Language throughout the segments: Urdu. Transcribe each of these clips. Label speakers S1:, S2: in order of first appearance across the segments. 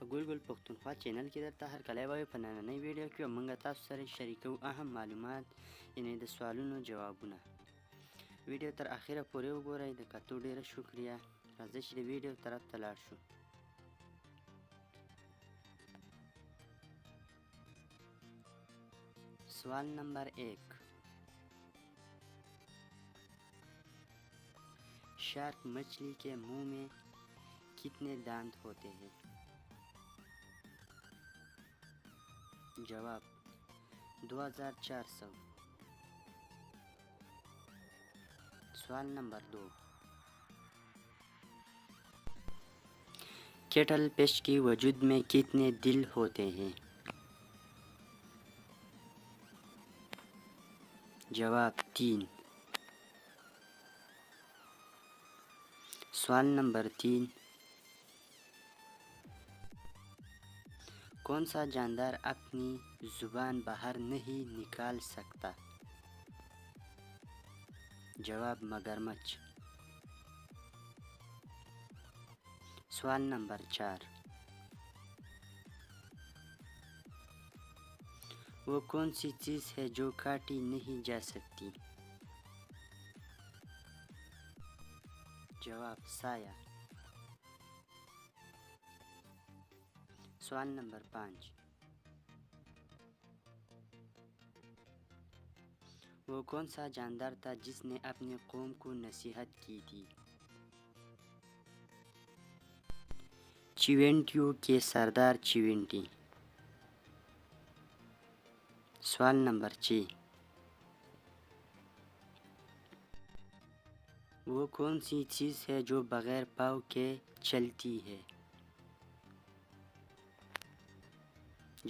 S1: په ګل پښتونخوا چینل کې درته هرکلی وایو. په نننۍ ویډیو کې به موږ تاسو سره شریکوو اهم معلومات، یعنې د سوالونو جوابونه. ویډیو تر اخره پورې وګورئ. د کتو ډېره شکریه. راځئ چې د ویډیو طرف ته لاړ شو. سوال نمبر 1. شارک مچھلی کے منہ میں کتنے دانت ہوتے ہیں؟ جواب 2400. سوال نمبر 2. کیٹل فش کے وجود میں کتنے دل ہوتے ہیں؟ جواب 3. سوال نمبر 3. کون سا جاندار اپنی زبان باہر نہیں نکال سکتا؟ جواب مگرمچھ. سوال نمبر 4. وہ کون سی چیز ہے جو کاٹی نہیں جا سکتی؟ جواب سایہ. سوال نمبر 5. وہ کون سا جاندار تھا جس نے اپنی قوم کو نصیحت کی تھی؟ چیونٹیوں کے سردار چیونٹی. سوال نمبر 6. وہ کون سی چیز ہے جو بغیر پاؤں کے چلتی ہے؟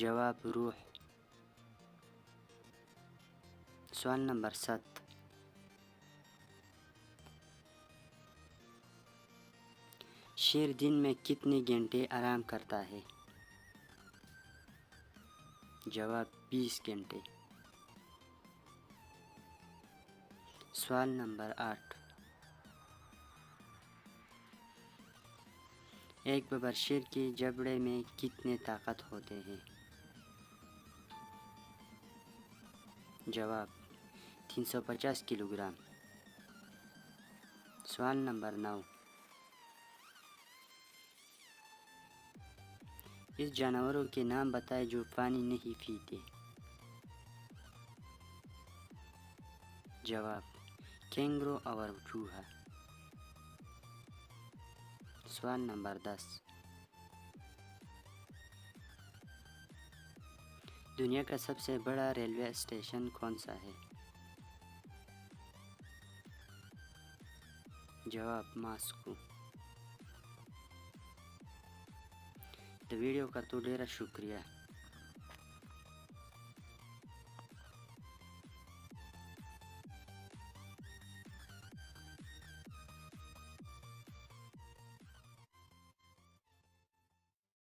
S1: جواب روح. سوال نمبر 7. شیر دن میں کتنے گھنٹے آرام کرتا ہے؟ جواب 20 گھنٹے. سوال نمبر 8. ایک ببر شیر کے جبڑے میں کتنے طاقت ہوتے ہیں؟ جواب 350 کلو گرام. سوال نمبر 9. اس جانوروں کے نام بتائے جو پانی نہیں پیتے؟ جواب کینگرو اور چوہا. سوال نمبر 10. دنیا کا سب سے بڑا ریلوے اسٹیشن کون سا ہے؟ جواب ماسکو. د ویډیو کتو ډیره شکریه.